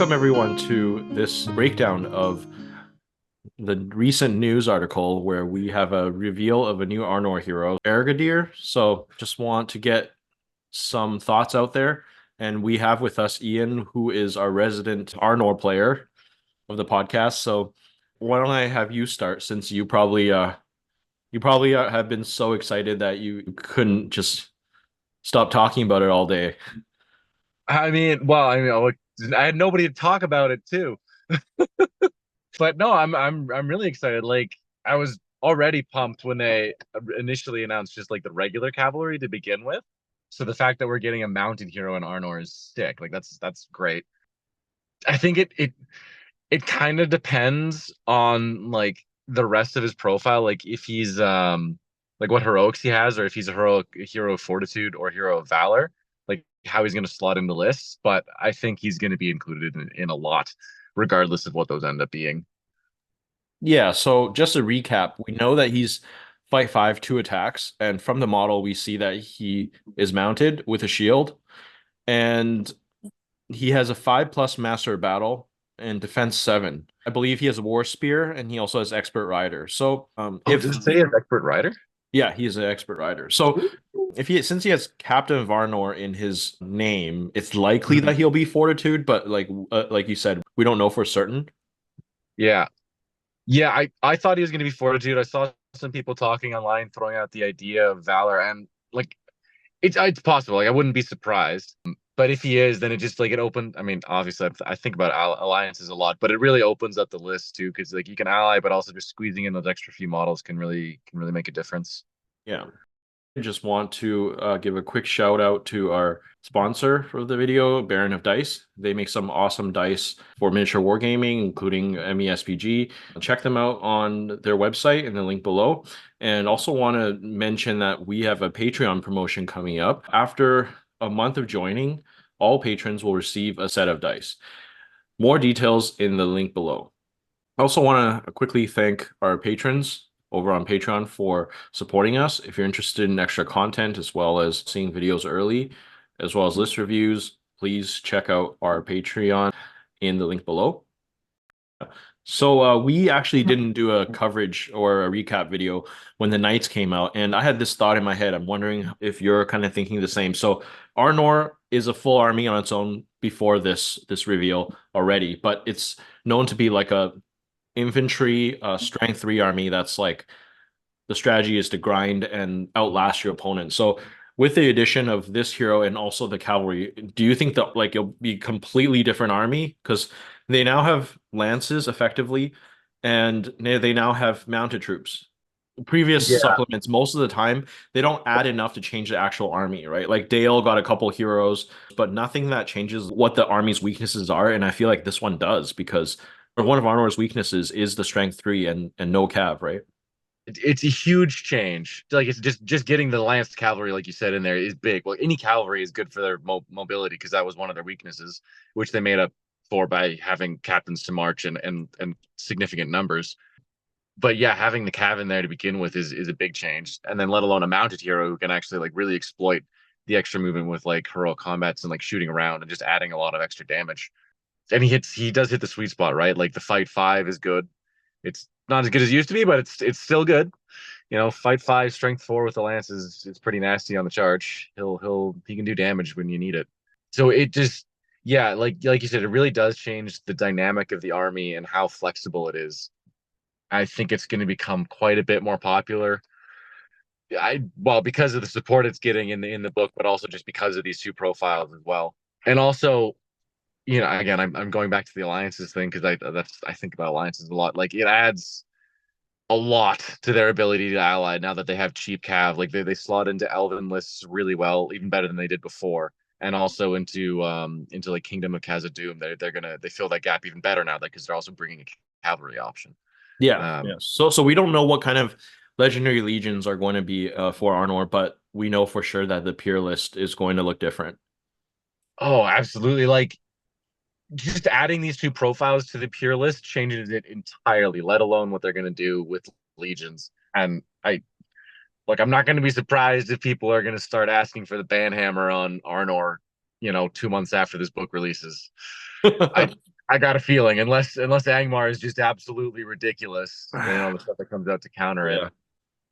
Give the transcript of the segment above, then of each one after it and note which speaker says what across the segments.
Speaker 1: welcome everyone to this breakdown of the recent news article where we have a reveal of a new Arnor hero, Ergadir. So just want to get some thoughts out there. And we have with us Ian, who is our resident Arnor player of the podcast. So why don't I have you start, since you probably have been so excited that you couldn't just stop talking about it all day.
Speaker 2: I had nobody to talk about it too. But no, I'm really excited. Like I was already pumped when they initially announced just like the regular cavalry to begin with. So the fact that we're getting a mounted hero in Arnor is sick. Like that's great. I think it kind of depends on like the rest of his profile. Like if he's like what heroics he has, or if he's a hero of fortitude or hero of valor, like how he's gonna slot into lists. But I think he's gonna be included in a lot, regardless of what those end up being.
Speaker 1: Yeah, so just a recap, we know that he's fight 5, 2 attacks, and from the model we see that he is mounted with a shield, and he has a 5 plus master of battle and defense 7. I believe he has a war spear and he also has expert rider. So
Speaker 2: Oh,
Speaker 1: if
Speaker 2: does it say as expert rider?
Speaker 1: yeah, he is an expert rider. So if he since he has Captain of Arnor in his name, it's likely
Speaker 2: Mhm.
Speaker 1: that he'll be fortitude, but like you said, we don't know for certain.
Speaker 2: Yeah. Yeah, I thought he was going to be fortitude. I saw some people talking online throwing out the idea of valor, and like it's possible. Like I wouldn't be surprised. But if he is, then it just like it opened. I mean, obviously, I think about alliances a lot, but it really opens up the list too, because like you can ally, but also just squeezing in those extra few models can really make a difference.
Speaker 1: Yeah. I just want to give a quick shout out to our sponsor for the video, Baron of Dice. They make some awesome dice for miniature wargaming, including MESBG. Check them out on their website in the link below. And also want to mention that we have a Patreon promotion coming up. After a month of joining, all patrons will receive a set of dice. More details in the link below. I also want to quickly thank our patrons over on Patreon for supporting us. If you're interested in extra content as well as seeing videos early, as well as list reviews, please check out our Patreon in the link below. So we actually didn't do a coverage or a recap video when the Knights came out, and I had this thought in my head. I'm wondering if you're kind of thinking the same. So Arnor is a full army on its own before this reveal already, but it's known to be like a infantry strength 3 army that's like the strategy is to grind and outlast your opponent. So with the addition of this hero and also the cavalry, do you think that like it'll be completely different army? Because they now have lances effectively, and they now have mounted troops. Previous
Speaker 2: Yeah.
Speaker 1: supplements, most of the time, they don't add enough to change the actual army, right? Like Dale got a couple heroes, but nothing that changes what the army's weaknesses are. And I feel like this one does, because one of Arnor's weaknesses is the strength 3 and no cav, right?
Speaker 2: It's a huge change. Like it's just getting the lance cavalry, like you said, in there is big. Well, any cavalry is good for their mobility because that was one of their weaknesses, which they made up for by having captains to march and significant numbers. But yeah, having the cav in there to begin with is a big change, and then let alone a mounted hero who can actually like really exploit the extra movement with like heroic combats and like shooting around and just adding a lot of extra damage. And he does hit the sweet spot, right? Like the fight 5 is good. It's not as good as it used to be, but it's still good. You know, fight 5, strength 4 with the lance is pretty nasty on the charge. He can do damage when you need it. So it just yeah, like you said, it really does change the dynamic of the army and how flexible it is. I think it's going to become quite a bit more popular. Because of the support it's getting in the book, but also just because of these two profiles as well. And also, again, I'm going back to the alliances thing because I think about alliances a lot. Like it adds a lot to their ability to ally now that they have cheap cav. Like they slot into elven lists really well, even better than they did before, and also into like Kingdom of Khazad-dûm. They fill that gap even better now because they're also bringing a cavalry option.
Speaker 1: Yeah, yeah.
Speaker 2: Um,
Speaker 1: So we don't know what kind of legendary legions are going to be for Arnor, but we know for sure that the peer list is going to look different.
Speaker 2: oh, absolutely. Like just adding these two profiles to the pure list changes it entirely, let alone what they're going to do with legions. And I'm not going to be surprised if people are going to start asking for the banhammer on Arnor, 2 months after this book releases. I I got a feeling, unless Angmar is just absolutely ridiculous, the stuff that comes out to counter it.
Speaker 1: Yeah.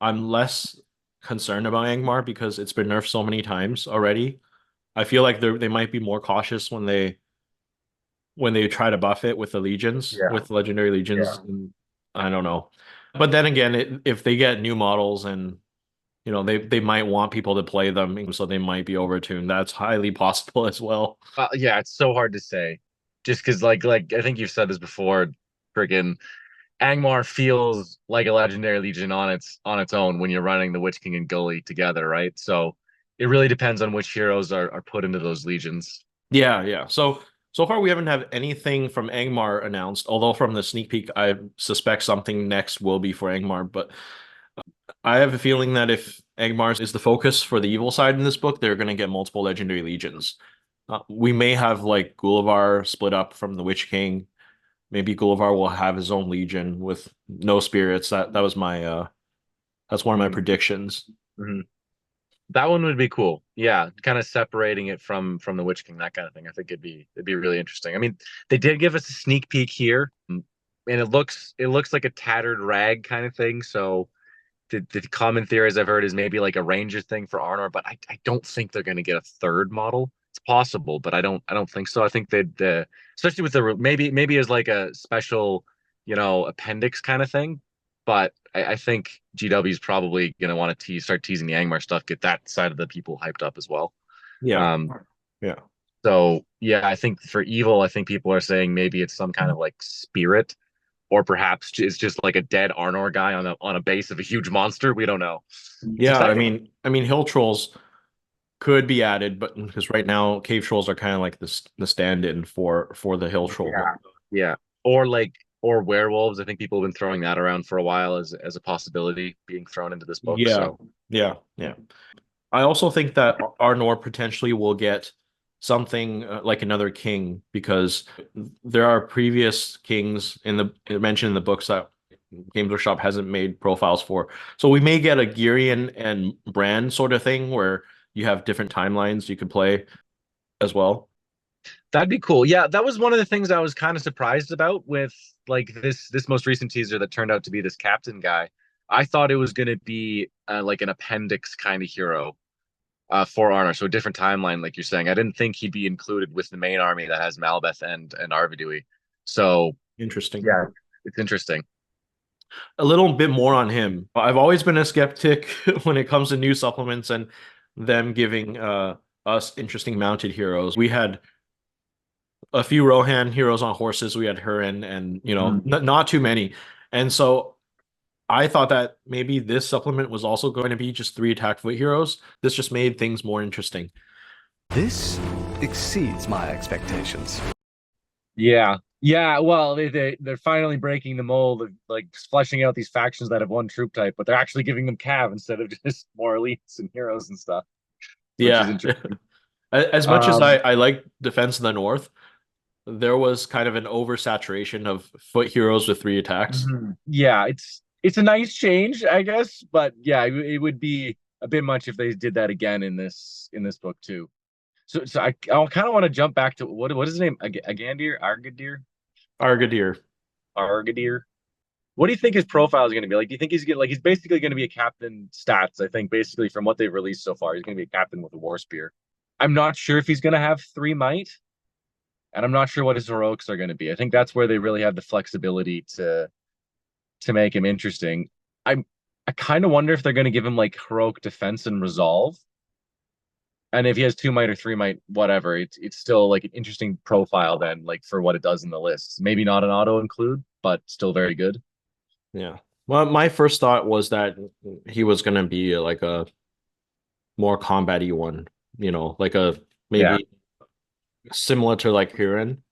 Speaker 1: I'm less concerned about Angmar because it's been nerfed so many times already. I feel like they might be more cautious when they try to buff it with the legions,
Speaker 2: Yeah.
Speaker 1: with legendary legions. And I don't know. But then again, if they get new models and they might want people to play them, so they might be overtuned. That's highly possible as well.
Speaker 2: Yeah, it's so hard to say. Just because, like I think you've said this before, friggin' Angmar feels like a legendary legion on its own when you're running the Witch King and Gully together, right? So it really depends on which heroes are put into those legions.
Speaker 1: Yeah, yeah. So far we haven't had anything from Angmar announced, although from the sneak peek I suspect something next will be for Angmar, but I have a feeling that if Angmar is the focus for the evil side in this book, they're going to get multiple legendary legions. We may have like Gullivar split up from the Witch King. Maybe Gullivar will have his own legion with no spirits. That was my that's one of my
Speaker 2: Mhm.
Speaker 1: predictions.
Speaker 2: Mhm. That one would be cool. Yeah, kind of separating it from the Witch King, that kind of thing. I think it'd be really interesting. I mean, they did give us a sneak peek here, and it looks like a tattered rag kind of thing. So the common theories I've heard is maybe like a ranger thing for Arnor, but I don't think they're going to get a third model. It's possible, but I don't think so. I think they'd especially with the maybe as like a special, appendix kind of thing. But I think GW is probably going to want to start teasing the Angmar stuff, get that side of the people hyped up as well.
Speaker 1: Yeah,
Speaker 2: Um,
Speaker 1: yeah,
Speaker 2: so yeah, I think for evil, I think people are saying maybe it's some kind of like spirit, or perhaps it's just like a dead Arnor guy on a base of a huge monster. We don't know. It's
Speaker 1: yeah. I
Speaker 2: exciting.
Speaker 1: mean, I mean, hill trolls could be added, but because right now cave trolls are kind of like the stand-in for the hill troll.
Speaker 2: Yeah. Yeah. Or werewolves. I think people have been throwing that around for a while as a possibility being thrown into this book.
Speaker 1: Yeah,
Speaker 2: So
Speaker 1: yeah, yeah. I also think that Arnor potentially will get something like another king because there are previous kings in the mentioned in the books that Games Workshop hasn't made profiles for. So we may get a Girion and Bran sort of thing where you have different timelines you could play as well.
Speaker 2: that'd be cool. Yeah, that was one of the things I was kind of surprised about with like this most recent teaser that turned out to be this captain guy. I thought it was going to be like an appendix kind of hero for Arnor, so a different timeline, like you're saying. I didn't think he'd be included with the main army that has Malbeth and Arvidui. So
Speaker 1: Interesting.
Speaker 2: yeah, it's interesting.
Speaker 1: A little bit more on him. I've always been a skeptic when it comes to new supplements and them giving us interesting mounted heroes. We had a few Rohan heroes on horses. We had her and not too many. And so I thought that maybe this supplement was also going to be just 3 attack foot heroes. This just made things more interesting.
Speaker 3: This exceeds my expectations.
Speaker 2: Yeah. Yeah, well, they're finally breaking the mold of like fleshing out these factions that have one troop type, but they're actually giving them cav instead of just more elites and heroes and stuff, which is
Speaker 1: Yeah.
Speaker 2: interesting.
Speaker 1: As much as
Speaker 2: Um,
Speaker 1: I like Defense in the North, there was kind of an oversaturation of foot heroes with 3 attacks.
Speaker 2: yeah, it's a nice change, I guess, but yeah, it would be a bit much if they did that again in this book too. So I kind of want to jump back to what is his name? Agandir,
Speaker 1: Argadir.
Speaker 2: Argadir. What do you think his profile is going to be like? Do you think he's basically going to be a captain stats? I think basically from what they've released so far, he's going to be a captain with a war spear. I'm not sure if he's going to have 3 might, and I'm not sure what his heroics are going to be. I think that's where they really have the flexibility to make him interesting. I I kind of wonder if they're going to give him like heroic defense and resolve, and if he has 2 might or 3 might, whatever, it's still like an interesting profile then, like for what it does in the list. Maybe not an auto include, but still very good.
Speaker 1: Yeah. Well, my first thought was that he was going to be like a more combat-y one, like a
Speaker 2: Yeah.
Speaker 1: maybe similar to like Huron.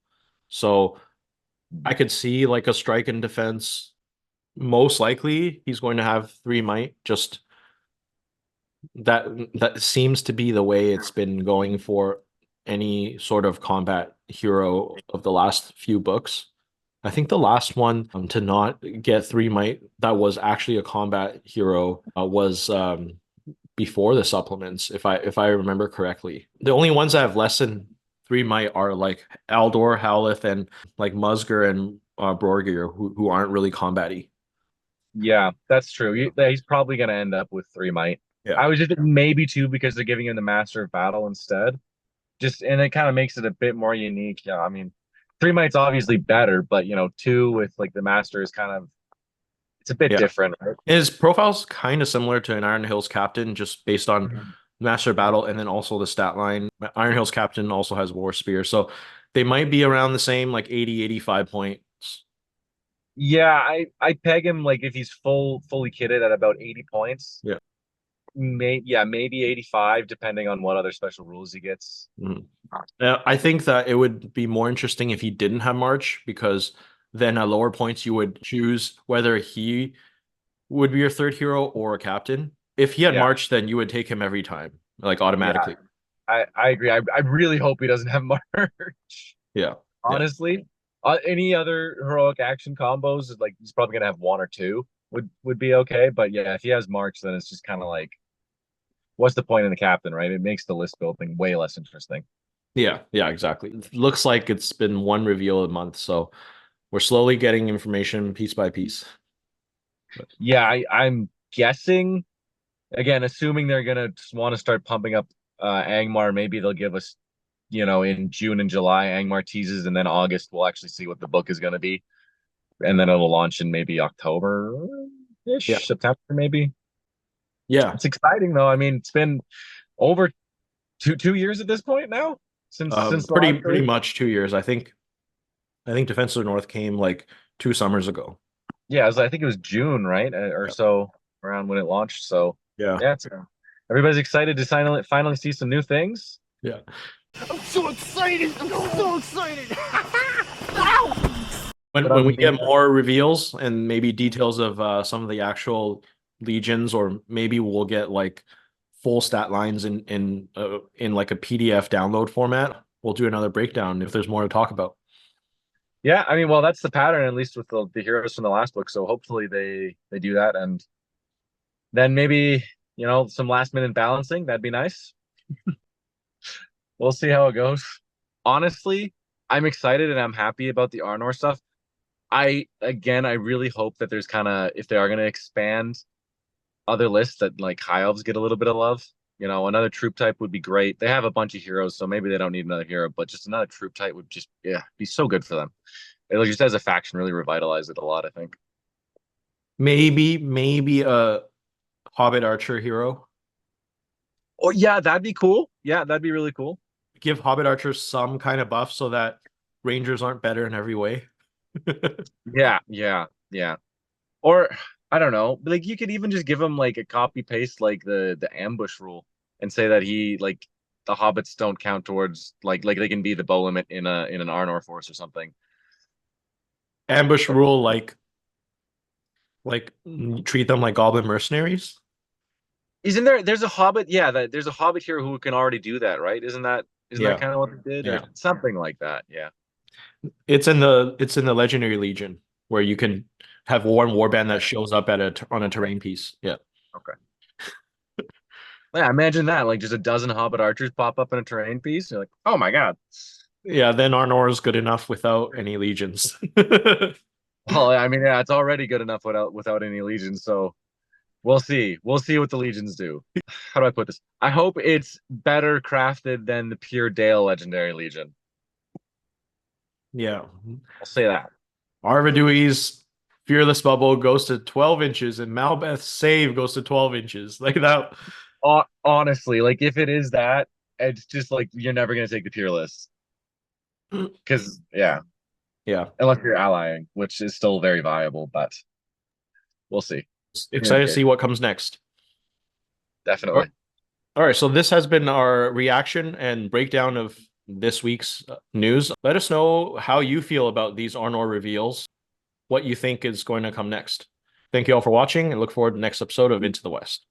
Speaker 1: So I could see like a strike and defense. Most likely he's going to have 3 might. Just that seems to be the way it's been going for any sort of combat hero of the last few books. I think the last one to not get 3 might that was actually a combat hero was before the supplements, if I remember correctly. The only ones that have less than 3 might are like Aldor, Howlith, and like Musger and Borgir, who aren't really combat-y.
Speaker 2: Yeah, that's true. He's probably going to end up with 3 might.
Speaker 1: Yeah.
Speaker 2: I was just maybe 2 because they're giving him the Master of Battle instead. Just and it kind of makes it a bit more unique. Yeah, I mean, 3 might's obviously better, but 2 with like the Master is kind of it's a bit
Speaker 1: Yeah.
Speaker 2: different, right?
Speaker 1: His profile's kind of similar to an Iron Hills captain, just based on
Speaker 2: Mhm.
Speaker 1: Master Battle and then also the stat line. Iron Hills captain also has War Spear, so they might be around the same, like 80, 85 points.
Speaker 2: Yeah, I peg him like if he's fully kitted at about 80 points.
Speaker 1: Yeah.
Speaker 2: Maybe 85, depending on what other special rules he gets.
Speaker 1: Mhm. I think that it would be more interesting if he didn't have March, because then at lower points you would choose whether he would be your third hero or a captain. If he had
Speaker 2: Yeah.
Speaker 1: March, then you would take him every time, like automatically.
Speaker 2: I agree. I really hope he doesn't have March.
Speaker 1: Yeah.
Speaker 2: Honestly, any other heroic action combos, like he's probably gonna have 1 or 2 would be okay. But yeah, if he has March, then it's just kind of like, what's the point in the captain, right? It makes the list building way less interesting.
Speaker 1: Yeah, exactly. It looks like it's been one reveal a month, so we're slowly getting information piece by piece.
Speaker 2: Yeah, I'm guessing, again, assuming they're gonna want to start pumping up Angmar, maybe they'll give us, in June and July, Angmar teases, and then August we'll actually see what the book is gonna be. And then it'll launch in maybe October-ish,
Speaker 1: Yeah.
Speaker 2: September, maybe.
Speaker 1: Yeah.
Speaker 2: It's exciting though. I mean, it's been over two years at this point now since the
Speaker 1: Pretty
Speaker 2: last
Speaker 1: pretty
Speaker 2: release.
Speaker 1: much 2 years. I think Defense of the North came like 2 summers ago.
Speaker 2: Yeah, I think it was June, right, or
Speaker 1: Yeah.
Speaker 2: so, around when it launched. So
Speaker 1: Yeah.
Speaker 2: yeah, everybody's excited to finally see some new things.
Speaker 1: Yeah.
Speaker 4: I'm so excited! I'm so excited!
Speaker 1: When we get more reveals and maybe details of some of the actual legions, or maybe we'll get like full stat lines in like a PDF download format, we'll do another breakdown if there's more to talk about.
Speaker 2: Yeah, I mean, well, that's the pattern, at least with the heroes from the last book. So hopefully they do that, and then maybe some last minute balancing. That'd be nice. We'll see how it goes. Honestly, I'm excited and I'm happy about the Arnor stuff. I really hope that there's if they are going to expand other lists, that like high elves get a little bit of love. Another troop type would be great. They have a bunch of heroes, so maybe they don't need another hero, but just another troop type would just be so good for them. It just as a faction really revitalize it a lot, I think.
Speaker 1: Maybe a Hobbit Archer hero.
Speaker 2: Oh yeah, that'd be cool. Yeah, that'd be really cool.
Speaker 1: Give Hobbit Archers some kind of buff so that Rangers aren't better in every way.
Speaker 2: Yeah. Or I don't know, like you could even just give him like a copy paste, like the ambush rule, and say that he like the hobbits don't count towards like they can be the bow limit in an Arnor force or something.
Speaker 1: Ambush rule, like treat them like goblin mercenaries.
Speaker 2: Isn't there's a hobbit? Yeah, there's a hobbit here who can already do that, right? Isn't that kind of what they did?
Speaker 1: Yeah.
Speaker 2: Or something like that. Yeah.
Speaker 1: It's in the Legendary Legion, where you can have one warband that shows up on a terrain piece. Yeah.
Speaker 2: Okay. Yeah, imagine that. Like just a dozen Hobbit archers pop up in a terrain piece. You're like, oh my god.
Speaker 1: Yeah, then Arnor is good enough without any legions.
Speaker 2: Well, I mean, yeah, it's already good enough without any legions. So we'll see. We'll see what the legions do. How do I put this? I hope it's better crafted than the pure Dale Legendary Legion.
Speaker 1: Yeah.
Speaker 2: I'll say that.
Speaker 1: Arvadui's Fearless Bubble goes to 12 inches, and Malbeth's Save goes to 12 inches. Like that.
Speaker 2: Honestly, like if it is that, it's just like you're never gonna take the pure list. Because
Speaker 1: Yeah.
Speaker 2: unless you're allying, which is still very viable, but we'll see.
Speaker 1: Excited to see what comes next.
Speaker 2: Definitely.
Speaker 1: All right, so this has been our reaction and breakdown of this week's news. Let us know how you feel about these Arnor reveals, what you think is going to come next. Thank you all for watching, and look forward to the next episode of Into the West.